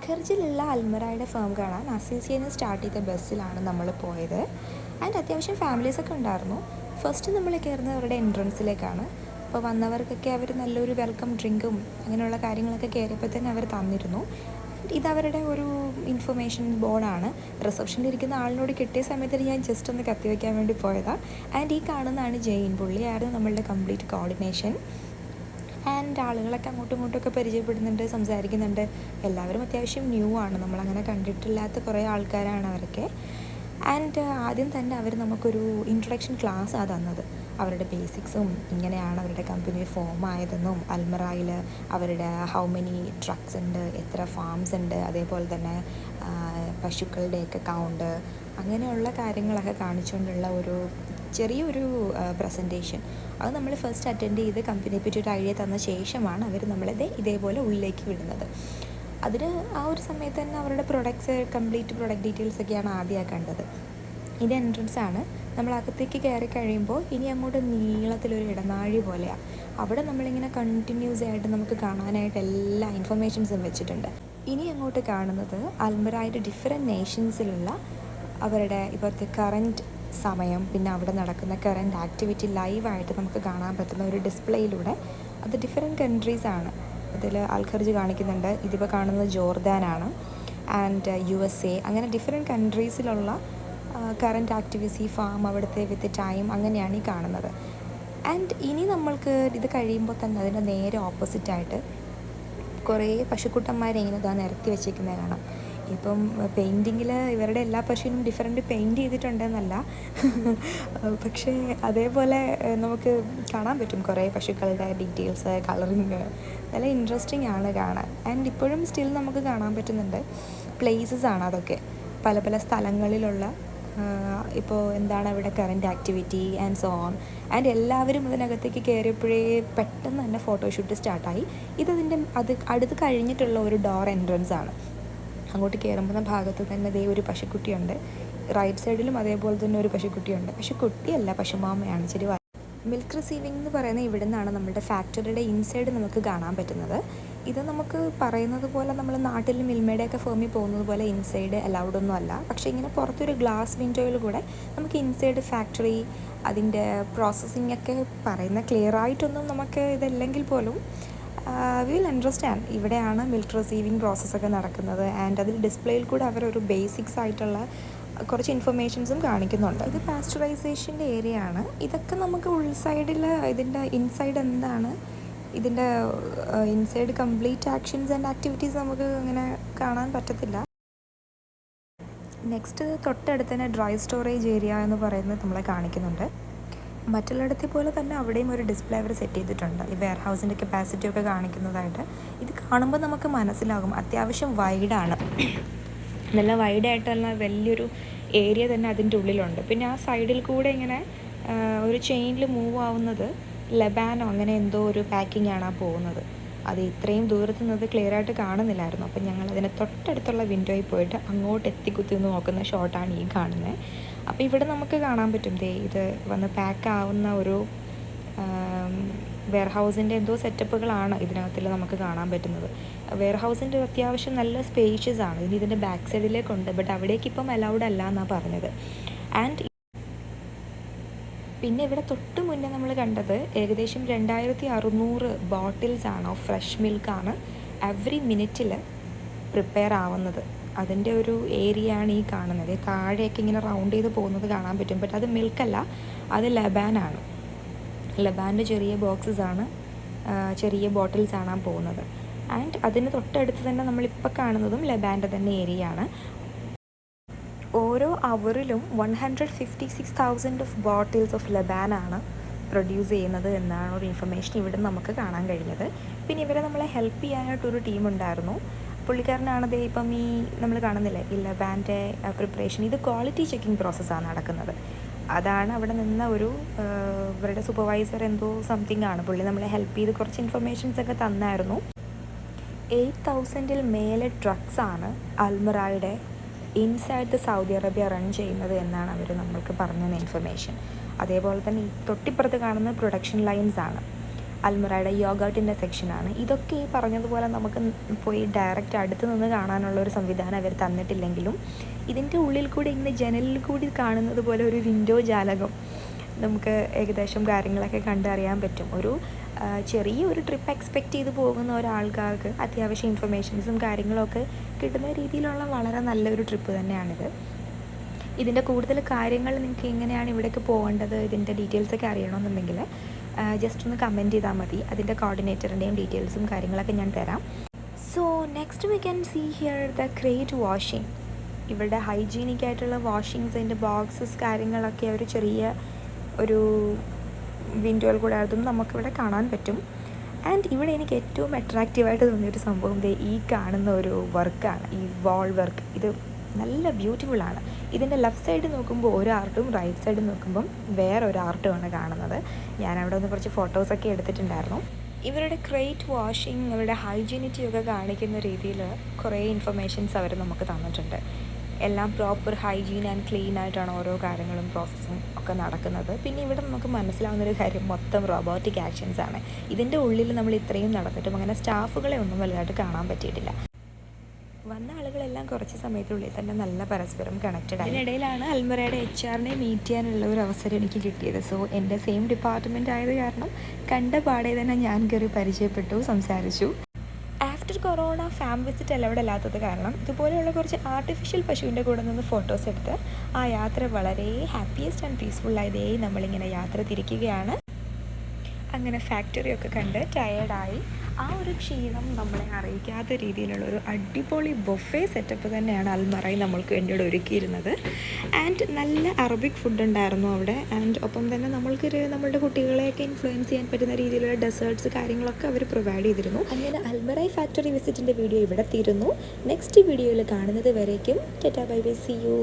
അൽഖർജിലുള്ള അൽമറായുടെ firm കാണാൻ അസീസിയിൽ നിന്ന് start ചെയ്ത ബസ്സിലാണ് നമ്മൾ പോയത്. ആൻഡ് അത്യാവശ്യം ഫാമിലീസൊക്കെ ഉണ്ടായിരുന്നു. ഫസ്റ്റ് നമ്മൾ കയറുന്നത് അവരുടെ എൻട്രൻസിലേക്കാണ്. അപ്പോൾ വന്നവർക്കൊക്കെ അവർ നല്ലൊരു വെൽക്കം ഡ്രിങ്കും അങ്ങനെയുള്ള കാര്യങ്ങളൊക്കെ കയറിയപ്പോൾ തന്നെ അവർ തന്നിരുന്നു. ഇതവരുടെ ഒരു ഇൻഫർമേഷൻ ബോർഡാണ്. റിസപ്ഷനിൽ ഇരിക്കുന്ന ആളിനോട് കിട്ടിയ സമയത്ത് ഞാൻ ജസ്റ്റ് ഒന്ന് കത്തി വയ്ക്കാൻ വേണ്ടി പോയതാണ്. ആൻഡ് ഈ കാണുന്നതാണ് ജെയിൻ. പുള്ളിയായിരുന്നു നമ്മളുടെ കംപ്ലീറ്റ് കോർഡിനേഷൻ. ആൻഡ് ആളുകളൊക്കെ അങ്ങോട്ടും ഇങ്ങോട്ടുമൊക്കെ പരിചയപ്പെടുന്നുണ്ട്, സംസാരിക്കുന്നുണ്ട്. എല്ലാവരും അത്യാവശ്യം ന്യൂ ആണ്, നമ്മളങ്ങനെ കണ്ടിട്ടില്ലാത്ത കുറേ ആൾക്കാരാണ് അവരൊക്കെ. ആൻഡ് ആദ്യം തന്നെ അവർ നമുക്കൊരു ഇൻട്രൊഡക്ഷൻ ക്ലാസ്സാണ് തന്നത്. അവരുടെ ബേസിക്സും ഇങ്ങനെയാണ് അവരുടെ കമ്പനി ഫോം ആയതെന്നും അൽമറായിൽ അവരുടെ ഹൗ മെനി ട്രക്സ് ഉണ്ട്, എത്ര ഫാംസ് ഉണ്ട്, അതേപോലെ തന്നെ പശുക്കളുടെയൊക്കെ കൗണ്ട്, അങ്ങനെയുള്ള കാര്യങ്ങളൊക്കെ കാണിച്ചുകൊണ്ടുള്ള ഒരു ചെറിയൊരു പ്രസൻറ്റേഷൻ. അത് നമ്മൾ ഫസ്റ്റ് അറ്റൻഡ് ചെയ്ത് കമ്പനിയെ പറ്റി ഒരു ഐഡിയ തന്ന ശേഷമാണ് അവർ നമ്മളത് ഇതേപോലെ ഉള്ളിലേക്ക് വിടുന്നത്. അതിന് ആ ഒരു സമയത്ത് തന്നെ അവരുടെ പ്രൊഡക്ട്സ്, കംപ്ലീറ്റ് പ്രൊഡക്റ്റ് ഡീറ്റെയിൽസൊക്കെയാണ് ആദ്യമായി കണ്ടത്. ഇത് എൻട്രൻസ് ആണ്. നമ്മൾ അകത്തേക്ക് കയറി കഴിയുമ്പോൾ ഇനി അങ്ങോട്ട് നീളത്തിലൊരു ഇടനാഴി പോലെയാണ്. അവിടെ നമ്മളിങ്ങനെ കണ്ടിന്യൂസ് ആയിട്ട് നമുക്ക് കാണാനായിട്ട് എല്ലാ ഇൻഫർമേഷൻസും വെച്ചിട്ടുണ്ട്. ഇനി അങ്ങോട്ട് കാണുന്നത് അൽമറായുടെ ഡിഫറെൻറ്റ് നേഷൻസിലുള്ള അവരുടെ ഇപ്പോഴത്തെ കറൻറ്റ് സമയം, പിന്നെ അവിടെ നടക്കുന്ന കറൻറ്റ് ആക്ടിവിറ്റി ലൈവായിട്ട് നമുക്ക് കാണാൻ പറ്റുന്ന ഒരു ഡിസ്പ്ലേയിലൂടെ. അത് ഡിഫറെൻറ്റ് കൺട്രീസാണ്. ഇതിൽ അൽഖർജ് കാണിക്കുന്നുണ്ട്, ഇതിപ്പോൾ കാണുന്നത് ജോർദാനാണ്, ആൻഡ് USA, അങ്ങനെ ഡിഫറെൻറ്റ് കൺട്രീസിലുള്ള കറൻറ്റ് ആക്ടിവിറ്റി, ഫാം, അവിടുത്തെ വിത്ത് ടൈം, അങ്ങനെയാണ് ഈ കാണുന്നത്. ആൻഡ് ഇനി നമ്മൾക്ക് ഇത് കഴിയുമ്പോൾ തന്നെ അതിൻ്റെ നേരെ ഓപ്പോസിറ്റായിട്ട് കുറേ പശുക്കുട്ടന്മാരെ ഇങ്ങനെ ഇതാ നിരത്തി വെച്ചിരിക്കുന്നത് കാണാം. ഇപ്പം പെയിൻറ്റിങ്ങിൽ ഇവരുടെ എല്ലാ പശുവിനും ഡിഫറെൻറ്റ് പെയിൻറ്റ് ചെയ്തിട്ടുണ്ടെന്നല്ല, പക്ഷേ അതേപോലെ നമുക്ക് കാണാൻ പറ്റും കുറേ പശുക്കളുടെ ഡീറ്റെയിൽസ്, കളറിങ്. നല്ല ഇൻട്രസ്റ്റിംഗ് ആണ് കാണാൻ. ആൻഡ് ഇപ്പോഴും സ്റ്റിൽ നമുക്ക് കാണാൻ പറ്റുന്നുണ്ട്. പ്ലേസസ് ആണ് അതൊക്കെ, പല പല സ്ഥലങ്ങളിലുള്ള. ഇപ്പോൾ എന്താണ് അവിടെ current activity and so on. And എല്ലാവരും ഇതിനകത്തേക്ക് കയറിയപ്പോഴേ പെട്ടെന്ന് തന്നെ ഫോട്ടോഷൂട്ട് സ്റ്റാർട്ടായി. അടുത്ത് കഴിഞ്ഞിട്ടുള്ള ഒരു ഡോർ എൻട്രൻസ് ആണ്. അങ്ങോട്ട് കയറുമ്പോൾ ഭാഗത്ത് തന്നെ ദേ ഒരു പശുക്കുട്ടിയുണ്ട്. റൈറ്റ് സൈഡിലും അതേപോലെ തന്നെ ഒരു പശുക്കുട്ടിയുണ്ട്. പശുക്കുട്ടിയല്ല, പശുമാമയാണ്. ശരി. മിൽക്ക് റിസീവിംഗ് എന്ന് പറയുന്നത് ഇവിടെ നിന്നാണ് നമ്മുടെ ഫാക്ടറിയുടെ ഇൻസൈഡ് നമുക്ക് കാണാൻ പറ്റുന്നത്. ഇത് നമുക്ക് പറയുന്നത് പോലെ നമ്മൾ നാട്ടിൽ മിൽമയുടെയൊക്കെ ഫേമിൽ പോകുന്നത് പോലെ ഇൻസൈഡ് അലൗഡ് ഒന്നും അല്ല. പക്ഷേ ഇങ്ങനെ പുറത്തൊരു ഗ്ലാസ് വിൻഡോയിൽ കൂടെ നമുക്ക് ഇൻസൈഡ് ഫാക്ടറി, അതിൻ്റെ പ്രോസസ്സിംഗ് ഒക്കെ പറയുന്ന ക്ലിയർ ആയിട്ടൊന്നും നമുക്ക് ഇതല്ലെങ്കിൽ പോലും വി വിൽ അണ്ടർസ്റ്റാൻഡ് ഇവിടെയാണ് മിൽക്ക് റിസീവിങ് പ്രോസസ്സൊക്കെ നടക്കുന്നത്. ആൻഡ് അതിൽ ഡിസ്പ്ലേയിൽ കൂടെ അവരൊരു ബേസിക്സ് ആയിട്ടുള്ള കുറച്ച് ഇൻഫർമേഷൻസും കാണിക്കുന്നുണ്ട്. ഇത് പാസ്ചറൈസേഷൻ്റെ ഏരിയ ആണ്. ഇതൊക്കെ നമുക്ക് ഉൾസൈഡിൽ, ഇതിൻ്റെ ഇൻസൈഡ് എന്താണ്, ഇതിൻ്റെ inside complete actions and activities നമുക്ക് അങ്ങനെ കാണാൻ പറ്റത്തില്ല. നെക്സ്റ്റ് തൊട്ടടുത്ത് തന്നെ ഡ്രൈ സ്റ്റോറേജ് ഏരിയ എന്ന് പറയുന്നത് നമ്മളെ കാണിക്കുന്നുണ്ട്. മറ്റുള്ളിടത്തെ പോലെ തന്നെ അവിടെയും ഒരു ഡിസ്പ്ലേ അവർ സെറ്റ് ചെയ്തിട്ടുണ്ട്, ഈ വെയർ ഹൗസിൻ്റെ കപ്പാസിറ്റി ഒക്കെ കാണിക്കുന്നതായിട്ട്. ഇത് കാണുമ്പോൾ നമുക്ക് മനസ്സിലാകും അത്യാവശ്യം വൈഡാണ്. നല്ല വൈഡായിട്ടുള്ള വലിയൊരു ഏരിയ തന്നെ അതിൻ്റെ ഉള്ളിലുണ്ട്. പിന്നെ ആ സൈഡിൽ കൂടെ ഇങ്ങനെ ഒരു ചെയിനിൽ മൂവ് ആവുന്നത് ലബാനോ അങ്ങനെ എന്തോ ഒരു പാക്കിംഗ് ആണ് ആ പോകുന്നത്. അത് ഇത്രയും ദൂരത്ത് നിന്ന് ക്ലിയർ ആയിട്ട് കാണുന്നില്ലായിരുന്നു. അപ്പം ഞങ്ങൾ അതിന് തൊട്ടടുത്തുള്ള വിൻഡോയിൽ പോയിട്ട് അങ്ങോട്ട് എത്തിക്കുത്തി നോക്കുന്ന ഷോട്ടാണ് ഈ കാണുന്നത്. അപ്പോൾ ഇവിടെ നമുക്ക് കാണാൻ പറ്റും ഇത് വന്ന് പാക്ക് ആവുന്ന ഒരു വെയർ ഹൗസിൻ്റെ എന്തോ സെറ്റപ്പുകളാണ് ഇതിനകത്തിൽ നമുക്ക് കാണാൻ പറ്റുന്നത്. വെയർ ഹൗസിൻ്റെ അത്യാവശ്യം നല്ല സ്പേഷ്യസ് ആണ്. ഇനി ഇതിൻ്റെ ബാക്ക് സൈഡിലേക്കുണ്ട്, ബട്ട് അവിടേക്ക് ഇപ്പം അലൗഡ് അല്ല എന്നാണ് പറഞ്ഞത്. ആൻഡ് പിന്നെ ഇവിടെ തൊട്ട് മുന്നേ നമ്മൾ കണ്ടത് ഏകദേശം 2600 ബോട്ടിൽസാണ് ഓഫ് ഫ്രഷ് മിൽക്കാണ് എവറി മിനിറ്റിൽ പ്രിപ്പയർ ആവുന്നത്. അതിൻ്റെ ഒരു ഏരിയ ആണ് ഈ കാണുന്നത്. താഴെയൊക്കെ ഇങ്ങനെ റൗണ്ട് ചെയ്ത് പോകുന്നത് കാണാൻ പറ്റും. ബട്ട് അത് മിൽക്കല്ല, അത് ലബാനാണ്. ലബാൻ്റെ ചെറിയ ബോക്സസാണ്, ചെറിയ ബോട്ടിൽസാണ് ആ പോകുന്നത്. ആൻഡ് അതിന് തൊട്ടടുത്ത് തന്നെ നമ്മളിപ്പോൾ കാണുന്നതും ലബാൻ്റെ തന്നെ ഏരിയ ആണ്. ഓരോ അവറിലും 156,000 ഓഫ് ബോട്ടിൽസ് ഓഫ് ലബാനാണ് പ്രൊഡ്യൂസ് ചെയ്യുന്നത് എന്നാണ് ഒരു ഇൻഫർമേഷൻ ഇവിടെ നമുക്ക് കാണാൻ കഴിഞ്ഞത്. പിന്നെ ഇവരെ നമ്മളെ ഹെൽപ്പ് ചെയ്യാനായിട്ടൊരു ടീമുണ്ടായിരുന്നു. പുള്ളിക്കാരനാണത് ഇപ്പം ഈ നമ്മൾ കാണുന്നില്ലേ ഈ ലബാൻ്റെ പ്രിപ്പറേഷൻ, ഇത് ക്വാളിറ്റി ചെക്കിംഗ് പ്രോസസ്സാണ് നടക്കുന്നത്. അതാണ് അവിടെ നിന്ന ഒരു ഇവരുടെ സൂപ്പർവൈസർ എന്തോ സംതിങ് ആണ്. പുള്ളി നമ്മളെ ഹെൽപ്പ് ചെയ്ത് കുറച്ച് ഇൻഫർമേഷൻസൊക്കെ തന്നായിരുന്നു. 8,000-ൽ മേലെ ട്രക്സാണ് അൽമറായുടെ inside the Saudi Arabia run ചെയ്യുന്നത് എന്നാണ് അവർ നമ്മൾക്ക് പറഞ്ഞ ഇൻഫർമേഷൻ. അതേപോലെ തന്നെ ഈ തൊട്ടിപ്പുറത്ത് കാണുന്ന പ്രൊഡക്ഷൻ ലൈൻസ് ആണ്. അൽമറയുടെ യോഗട്ടിൻ്റെ സെക്ഷനാണ്. ഇതൊക്കെ ഈ പറഞ്ഞതുപോലെ നമുക്ക് പോയി ഡയറക്റ്റ് അടുത്ത് നിന്ന് കാണാനുള്ള ഒരു സംവിധാനം അവർ തന്നിട്ടില്ലെങ്കിലും ഇതിൻ്റെ ഉള്ളിൽ കൂടി ഇങ്ങനെ ജനലിൽ കൂടി കാണുന്നത് പോലെ ഒരു വിൻഡോ ജാലകം നമുക്ക് ഏകദേശം കാര്യങ്ങളൊക്കെ കണ്ടറിയാൻ പറ്റും. ഒരു ചെറിയൊരു ട്രിപ്പ് എക്സ്പെക്റ്റ് ചെയ്ത് പോകുന്ന ഒരാൾക്കാർക്ക് അത്യാവശ്യം ഇൻഫർമേഷൻസും കാര്യങ്ങളൊക്കെ കിട്ടുന്ന രീതിയിലുള്ള വളരെ നല്ലൊരു ട്രിപ്പ് തന്നെയാണിത്. ഇതിൻ്റെ കൂടുതൽ കാര്യങ്ങൾ നിങ്ങൾക്ക് എങ്ങനെയാണ് ഇവിടേക്ക് പോകേണ്ടത്, ഇതിൻ്റെ ഡീറ്റെയിൽസൊക്കെ അറിയണമെന്നുണ്ടെങ്കിൽ ജസ്റ്റ് ഒന്ന് കമൻറ്റ് ചെയ്താൽ മതി. അതിൻ്റെ കോർഡിനേറ്ററിൻ്റെയും ഡീറ്റെയിൽസും കാര്യങ്ങളൊക്കെ ഞാൻ തരാം. So next we can see here the crate washing. ഇവിടെ ഹൈജീനിക് ആയിട്ടുള്ള വാഷിങ്സ്, അതിൻ്റെ ബോക്സസ് കാര്യങ്ങളൊക്കെ ഒരു ചെറിയ ഒരു വിൻഡോയിൽ കൂടെ അതും നമുക്കിവിടെ കാണാൻ പറ്റും. ആൻഡ് ഇവിടെ എനിക്ക് ഏറ്റവും അട്രാക്റ്റീവായിട്ട് തോന്നിയൊരു സംഭവം ഈ കാണുന്ന ഒരു വർക്കാണ്, ഈ വാൾ വർക്ക്. ഇത് നല്ല ബ്യൂട്ടിഫുള്ളാണ്. ഇതിൻ്റെ ലെഫ്റ്റ് സൈഡ് നോക്കുമ്പോൾ ഒരു ആർട്ടും റൈറ്റ് സൈഡ് നോക്കുമ്പം വേറൊരു ആർട്ടുമാണ് കാണുന്നത്. ഞാനവിടെ ഒന്ന് കുറച്ച് ഫോട്ടോസൊക്കെ എടുത്തിട്ടുണ്ടായിരുന്നു. ഇവരുടെ ക്രേറ്റ് വാഷിംഗ്, അവരുടെ ഹൈജീനിറ്റിയൊക്കെ കാണിക്കുന്ന രീതിയിൽ കുറേ ഇൻഫർമേഷൻസ് അവർ നമുക്ക് തന്നിട്ടുണ്ട്. എല്ലാം പ്രോപ്പർ ഹൈജീൻ ആൻഡ് ക്ലീൻ ആയിട്ടാണ് ഓരോ കാര്യങ്ങളും പ്രോസസ്സും ഒക്കെ നടക്കുന്നത്. പിന്നെ ഇവിടെ നമുക്ക് മനസ്സിലാവുന്നൊരു കാര്യം മൊത്തം റോബോട്ടിക് ആക്ഷൻസ് ആണ്. ഇതിൻ്റെ ഉള്ളിൽ നമ്മൾ ഇത്രയും നടന്നിട്ടും അങ്ങനെ സ്റ്റാഫുകളെ ഒന്നും വലുതായിട്ട് കാണാൻ പറ്റിയിട്ടില്ല. വന്ന ആളുകളെല്ലാം കുറച്ച് സമയത്തിനുള്ളിൽ തന്നെ നല്ല പരസ്പരം കണക്റ്റഡ് ആയി. അതിനിടയിലാണ് അൽമറയുടെ HR-നെ മീറ്റ് ചെയ്യാനുള്ള ഒരു അവസരം എനിക്ക് കിട്ടിയത്. സോ എൻ്റെ സെയിം ഡിപ്പാർട്ട്മെൻ്റ് ആയത് കാരണം കണ്ട പാടെ തന്നെ ഞാൻ കയറി പരിചയപ്പെട്ടു, സംസാരിച്ചു. After corona farm visit allowed അല്ലാത്തത് കാരണം ഇതുപോലെയുള്ള കുറച്ച് ആർട്ടിഫിഷ്യൽ പശുവിൻ്റെ കൂടെ നിന്ന് ഫോട്ടോസ് എടുത്ത് ആ യാത്ര വളരെ ഹാപ്പിയസ്റ്റ് ആൻഡ് പീസ്ഫുള്ളായതേ നമ്മളിങ്ങനെ യാത്ര തിരിക്കുകയാണ്. അങ്ങനെ ഫാക്ടറിയൊക്കെ കണ്ട് ടയേർഡായി. ആ ഒരു ക്ഷീണം നമ്മളെ അറിയിക്കാത്ത രീതിയിലുള്ള ഒരു അടിപൊളി ബൊഫേ സെറ്റപ്പ് തന്നെയാണ് അൽമറയിൽ നമ്മൾക്ക് വേണ്ടിയിട്ട് ഒരുക്കിയിരുന്നത്. ആൻഡ് നല്ല അറബിക് ഫുഡ് ഉണ്ടായിരുന്നു അവിടെ. ആൻഡ് ഒപ്പം തന്നെ നമ്മളുടെ കുട്ടികളെയൊക്കെ ഇൻഫ്ലുവൻസ് ചെയ്യാൻ പറ്റുന്ന രീതിയിലുള്ള ഡെസേർട്ട്സ് കാര്യങ്ങളൊക്കെ അവർ പ്രൊവൈഡ് ചെയ്തിരുന്നു. അങ്ങനെ അൽമറൈ ഫാക്ടറി വിസിറ്റിൻ്റെ വീഡിയോ ഇവിടെ തീരുന്നു. നെക്സ്റ്റ് വീഡിയോയിൽ കാണുന്നത് വരേക്കും tata bye bye, see U.